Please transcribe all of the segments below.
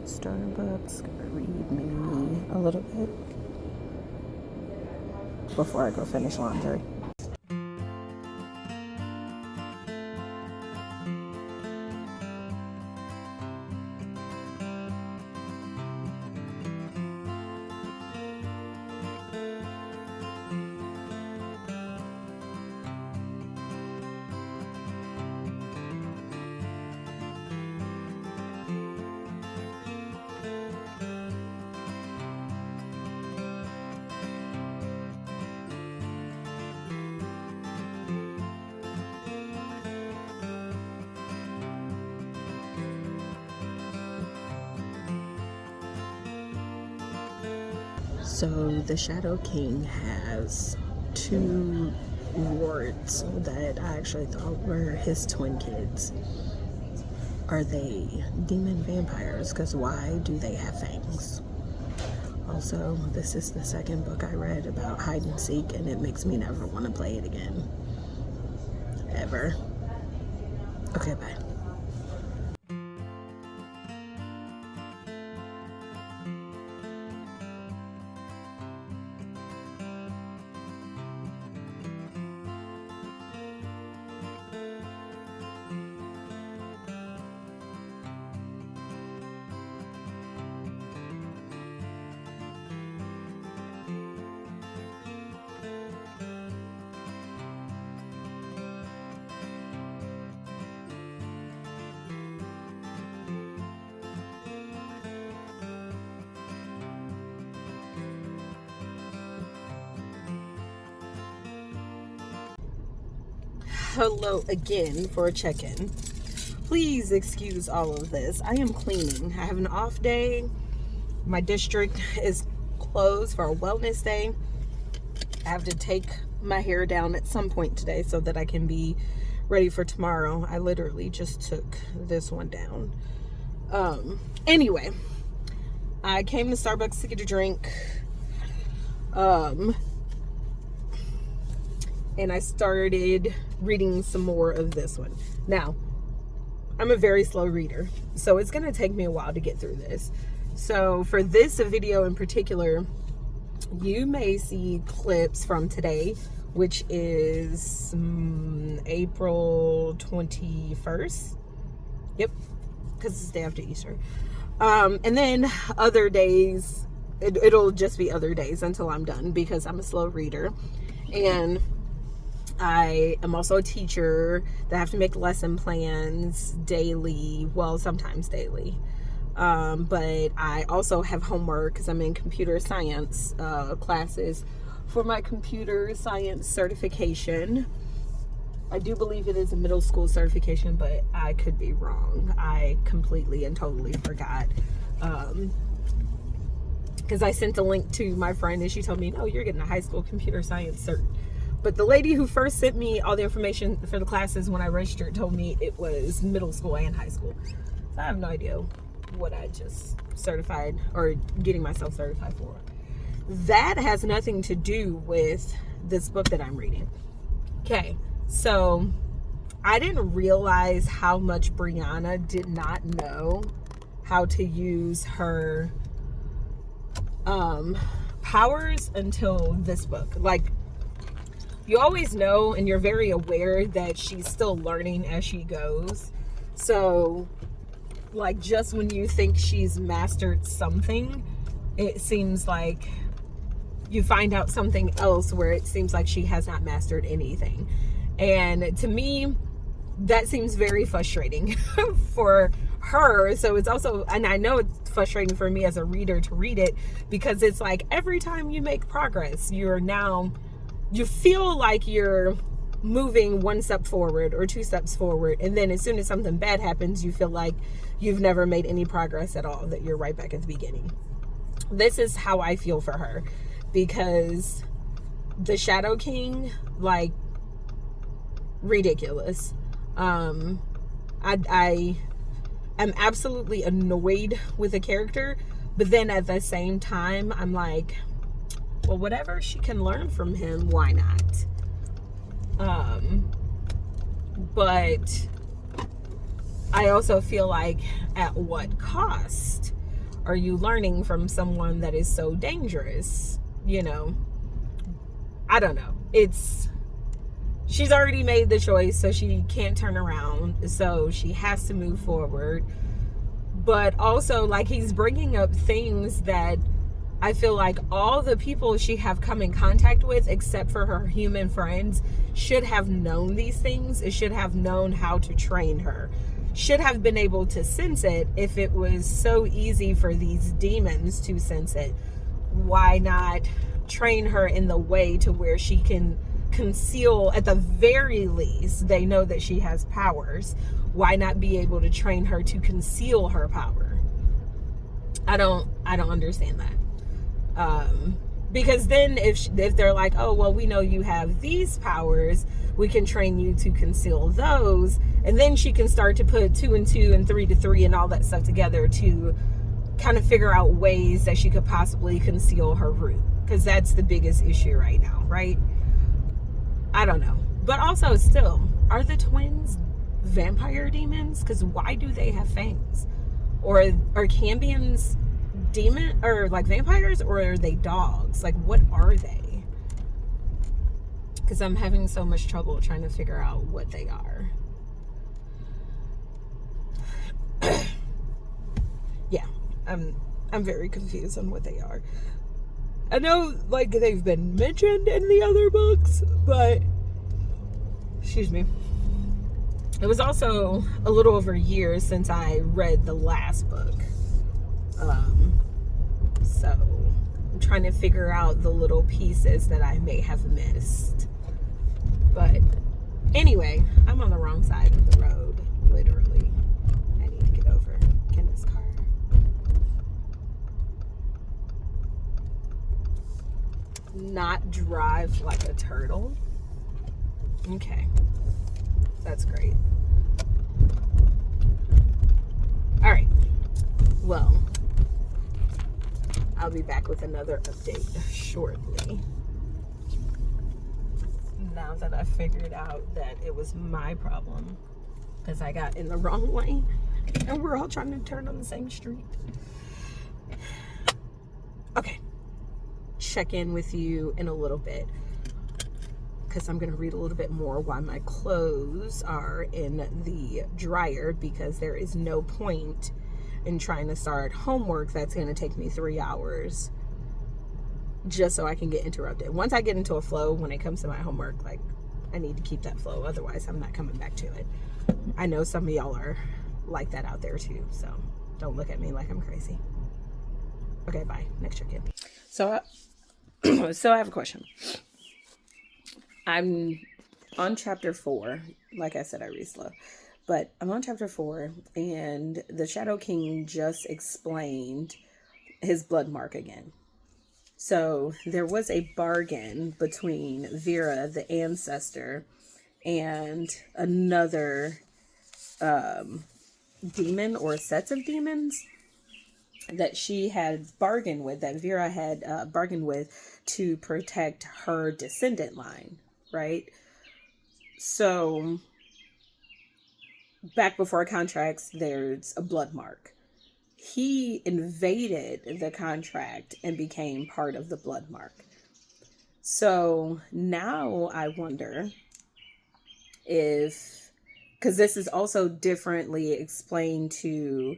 Starbucks, read me a little bit before I go finish laundry. So the Shadow King has two wards that I actually thought were his twin kids. Are they demon vampires? Because why do they have fangs? Also, this is the second book I read about hide and seek, and it makes me never want to play it again. Ever. Okay, bye. Hello again for a check-in. Please excuse all of this. I am cleaning. I have an off day. My district is closed for a wellness day. I have to take my hair down at some point today so that I can be ready for tomorrow. I literally just took this one down. Anyway, I came to Starbucks to get a drink. And I started reading some more of this one. Now, I'm a very slow reader, so it's gonna take me a while to get through this. So for this video in particular, you may see clips from today, which is April 21st. Yep, because it's the day after Easter. And then other days, it'll just be other days until I'm done because I'm a slow reader. And I am also a teacher that have to make lesson plans daily, well, sometimes daily. But I also have homework because I'm in computer science classes for my computer science certification. I do believe it is a middle school certification, but I could be wrong. I completely and totally forgot. Because I sent a link to my friend and she told me, no, you're getting a high school computer science cert. But the lady who first sent me all the information for the classes when I registered told me it was middle school and high school. So I have no idea what I just certified or getting myself certified for. That has nothing to do with this book that I'm reading. Okay, so I didn't realize how much Brianna did not know how to use her powers until this book. Like, you always know and you're very aware that she's still learning as she goes. So, like, just when you think she's mastered something, it seems like you find out something else where it seems like she has not mastered anything. And to me, that seems very frustrating for her. So it's also, and I know it's frustrating for me as a reader to read it, because it's like every time you make progress, you feel like you're moving one step forward or two steps forward, and then as soon as something bad happens, you feel like you've never made any progress at all, that you're right back at the beginning. This is how I feel for her, because the Shadow King, like, ridiculous. I am absolutely annoyed with the character, but then at the same time, I'm like, well, whatever she can learn from him, why not? But I also feel like, at what cost? are you learning from someone that is so dangerous? You know, I don't know. She's already made the choice, so she can't turn around. So she has to move forward. But also, like, he's bringing up things that I feel like all the people she have come in contact with, except for her human friends, should have known these things. It should have known how to train her. Should have been able to sense it. If it was so easy for these demons to sense it, why not train her in the way to where she can conceal, at the very least, they know that she has powers. Why not be able to train her to conceal her power? I don't understand that. Because then if they're like, oh, well, we know you have these powers, we can train you to conceal those. And then she can start to put 2 and 2 and 3 to 3 and all that stuff together to kind of figure out ways that she could possibly conceal her root. Because that's the biggest issue right now, right? I don't know. But also, still, are the twins vampire demons? Because why do they have fangs? Or are Cambions demon or like vampires, or are they dogs? Like, what are they? Because I'm having so much trouble trying to figure out what they are. Yeah, I'm very confused on what they are. I know, like, they've been mentioned in the other books, but excuse me. It was also a little over a year since I read the last book. So I'm trying to figure out the little pieces that I may have missed. But anyway, I'm on the wrong side of the road, literally. I need to get over. Get in this car. Not drive like a turtle. Okay. That's great. All right. Well, I'll be back with another update shortly. Now that I figured out that it was my problem because I got in the wrong lane and we're all trying to turn on the same street. Okay. Check in with you in a little bit because I'm going to read a little bit more while my clothes are in the dryer, because there is no point in trying to start homework that's going to take me 3 hours just so I can get interrupted. Once I get into a flow when it comes to my homework, like, I need to keep that flow. Otherwise, I'm not coming back to it. I know some of y'all are like that out there too, so don't look at me like I'm crazy. Okay, bye. Next check-in. So I have a question. I'm on chapter 4. Like I said, I read slow. But I'm on chapter 4, and the Shadow King just explained his blood mark again. So there was a bargain between Vera, the ancestor, and another demon or sets of demons that she had bargained with, that Vera had bargained with to protect her descendant line, right? So back before contracts, there's a blood mark. He invaded the contract and became part of the blood mark. So now I wonder if, because this is also differently explained to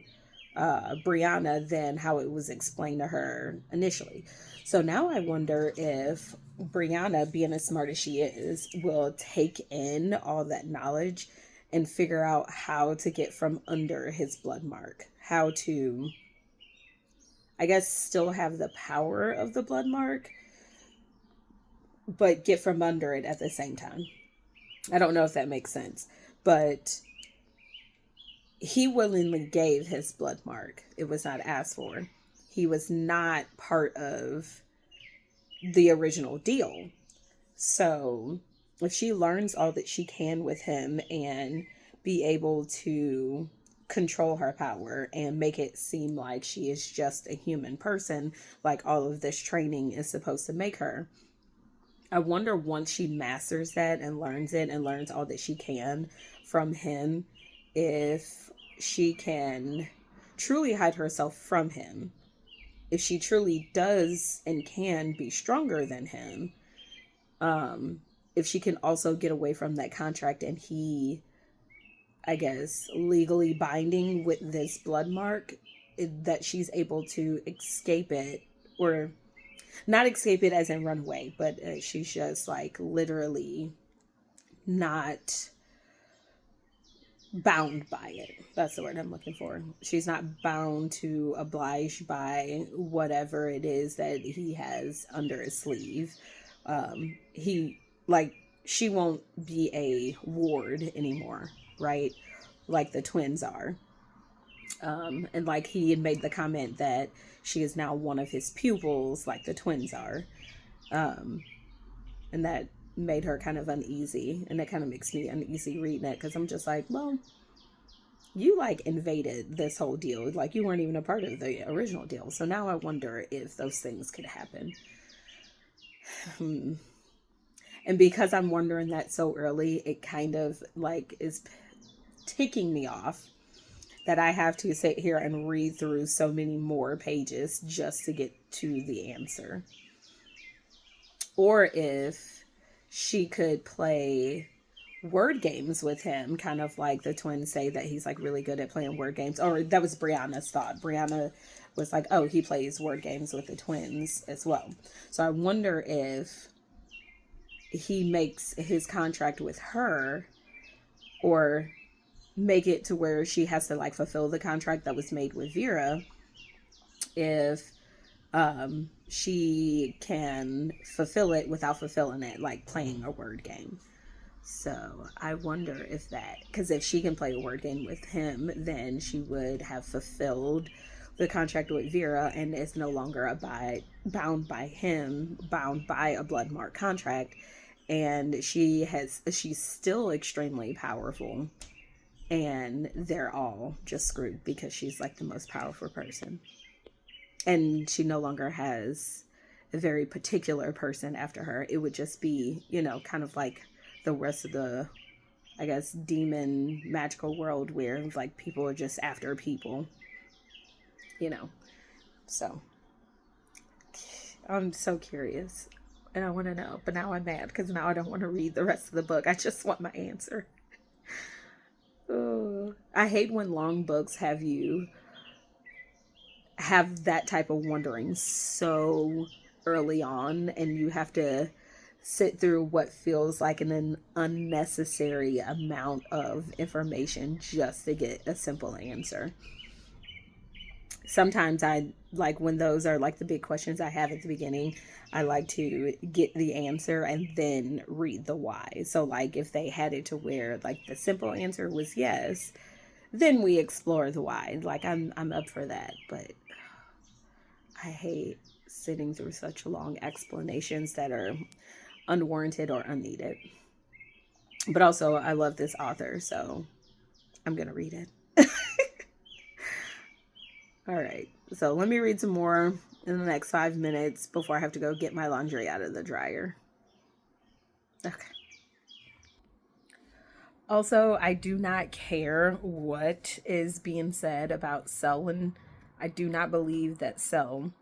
Brianna than how it was explained to her initially. So now I wonder if Brianna, being as smart as she is, will take in all that knowledge and figure out how to get from under his blood mark. How to, I guess, still have the power of the blood mark, but get from under it at the same time. I don't know if that makes sense, but he willingly gave his blood mark. It was not asked for. He was not part of the original deal. So if she learns all that she can with him and be able to control her power and make it seem like she is just a human person, like all of this training is supposed to make her, I wonder, once she masters that and learns it and learns all that she can from him, if she can truly hide herself from him, if she truly does and can be stronger than him, if she can also get away from that contract and he, I guess, legally binding with this blood mark, that she's able to escape it, or not escape it as in run away, but she's just like literally not bound by it. That's the word I'm looking for. She's not bound to oblige by whatever it is that he has under his sleeve. He, like, she won't be a ward anymore, right? Like the twins are. And like he had made the comment that she is now one of his pupils, like the twins are. And that made her kind of uneasy, and that kind of makes me uneasy reading it, because I'm just like, well, you like invaded this whole deal, like you weren't even a part of the original deal, so now I wonder if those things could happen. And because I'm wondering that so early, it kind of like is ticking me off that I have to sit here and read through so many more pages just to get to the answer. Or if she could play word games with him, kind of like the twins say that he's like really good at playing word games. Or that was Brianna's thought. Brianna was like, oh, he plays word games with the twins as well. So I wonder if he makes his contract with her, or make it to where she has to like fulfill the contract that was made with Vera, if she can fulfill it without fulfilling it, like playing a word game. So I wonder if that, because if she can play a word game with him, then she would have fulfilled the contract with Vera and is no longer bound by him, bound by a blood mark contract. And she's still extremely powerful, and they're all just screwed because she's like the most powerful person. And she no longer has a very particular person after her. It would just be, you know, kind of like the rest of the, I guess, demon magical world where like people are just after people, you know. So I'm so curious and I want to know, but now I'm mad because now I don't want to read the rest of the book. I just want my answer. Oh, I hate when long books have you have that type of wondering so early on, and you have to sit through what feels like an unnecessary amount of information just to get a simple answer. Sometimes I like when those are like the big questions I have at the beginning, I like to get the answer and then read the why. So like if they had it to where like the simple answer was yes, then we explore the why. Like I'm up for that, but I hate sitting through such long explanations that are unwarranted or unneeded. But also I love this author, so I'm gonna read it. All right, so let me read some more in the next 5 minutes before I have to go get my laundry out of the dryer. Okay. Also, I do not care what is being said about Selwyn. I do not believe that Sel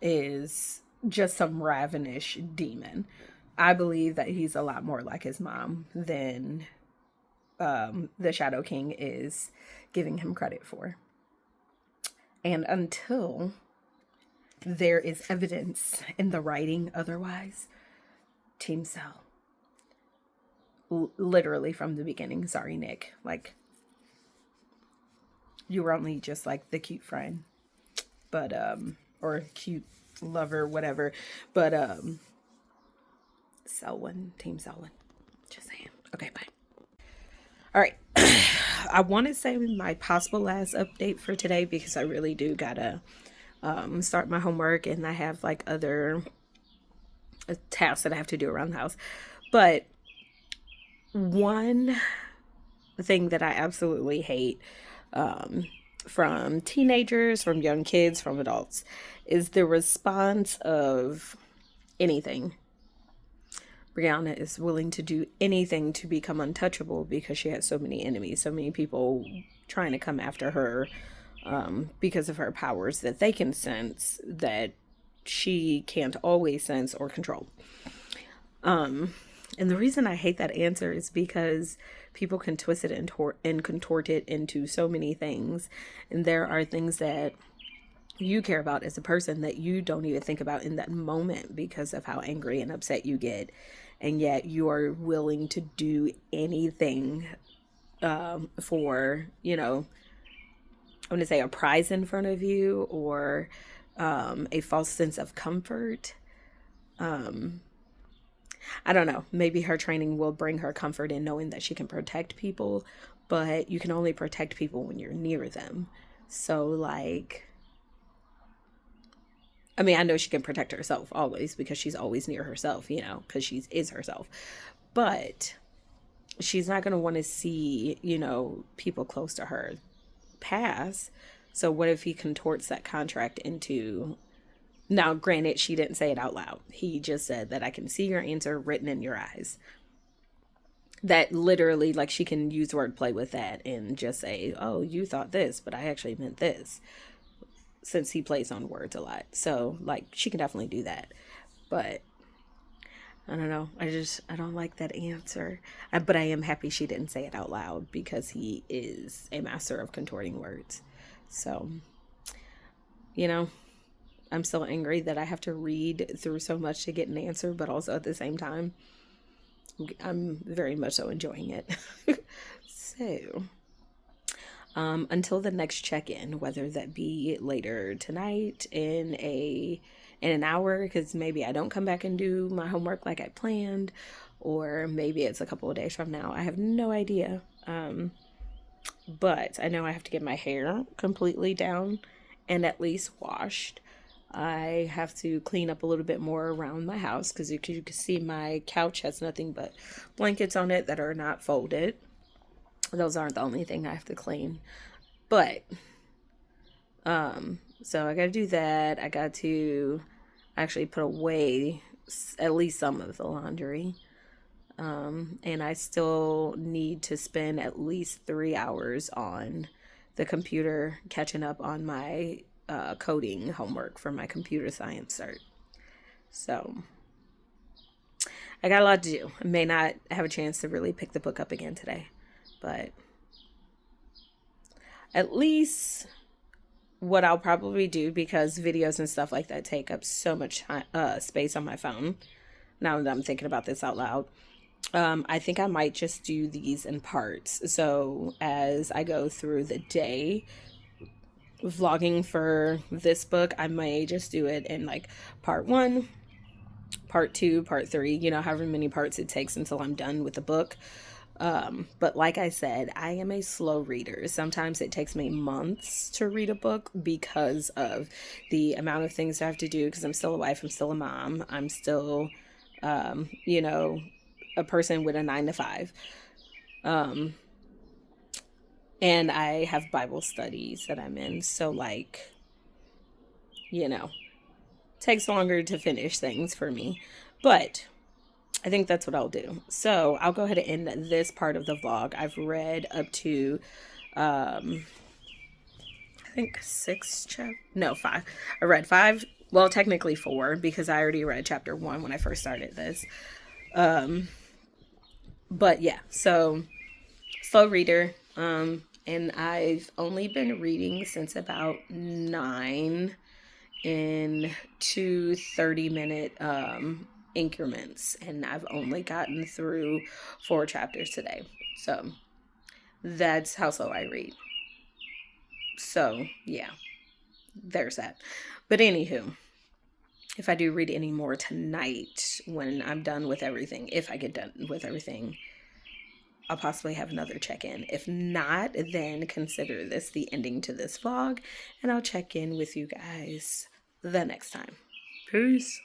is just some ravenish demon. I believe that he's a lot more like his mom than the Shadow King is giving him credit for. And until there is evidence in the writing otherwise, Team Sel. Literally from the beginning. Sorry, Nick. Like, you were only just like the cute friend. But, or cute lover, whatever. But, Selwyn. Team Selwyn. Just saying. Okay, bye. All right. I want to say my possible last update for today because I really do gotta start my homework and I have like other tasks that I have to do around the house. But one thing that I absolutely hate from teenagers, from young kids, from adults is the response of anything. Brianna is willing to do anything to become untouchable because she has so many enemies, so many people trying to come after her because of her powers that they can sense that she can't always sense or control. And the reason I hate that answer is because people can twist it and contort it into so many things. And there are things that you care about as a person that you don't even think about in that moment because of how angry and upset you get. And yet you are willing to do anything for, you know, I want to say a prize in front of you, or a false sense of comfort. I don't know. Maybe her training will bring her comfort in knowing that she can protect people, but you can only protect people when you're near them. So, like, I mean, I know she can protect herself always because she's always near herself, you know, because she is herself. But she's not going to want to see, you know, people close to her pass. So, what if he contorts that contract into. Now, granted, she didn't say it out loud. He just said that I can see your answer written in your eyes. That literally, like, she can use wordplay with that and just say, oh, you thought this, but I actually meant this. Since he plays on words a lot. So, like, she can definitely do that. But, I don't know. I don't like that answer. But I am happy she didn't say it out loud because he is a master of contorting words. So, you know. I'm still angry that I have to read through so much to get an answer, but also at the same time, I'm very much so enjoying it. So, until the next check-in, whether that be later tonight in an hour, because maybe I don't come back and do my homework like I planned, or maybe it's a couple of days from now. I have no idea. But I know I have to get my hair completely down and at least washed. I have to clean up a little bit more around my house because you can see my couch has nothing but blankets on it that are not folded. Those aren't the only thing I have to clean. But, so I got to do that. I got to actually put away at least some of the laundry. And I still need to spend at least 3 hours on the computer catching up on my coding homework for my computer science cert. So I got a lot to do. I may not have a chance to really pick the book up again today, but at least what I'll probably do, because videos and stuff like that take up so much space on my phone, now that I'm thinking about this out loud, I think I might just do these in parts. So as I go through the day vlogging for this book, I may just do it in like part 1, part 2, part 3, you know, however many parts it takes until I'm done with the book. But like I said, I am a slow reader. Sometimes it takes me months to read a book because of the amount of things I have to do, because I'm still a wife, I'm still a mom, I'm still, you know, a person with a 9 to 5. And I have Bible studies that I'm in. So, like, you know, takes longer to finish things for me. But I think that's what I'll do. So I'll go ahead and end this part of the vlog. I've read up to, I think 5. I read 5. Well, technically 4, because I already read chapter 1 when I first started this. But yeah, so slow reader. And I've only been reading since about 9 in 2 30-minute increments, and I've only gotten through 4 chapters today. So that's how slow I read. So yeah, there's that. But anywho, if I do read any more tonight when I'm done with everything, if I get done with everything, I'll possibly have another check-in. If not, then consider this the ending to this vlog, and I'll check in with you guys the next time. Peace.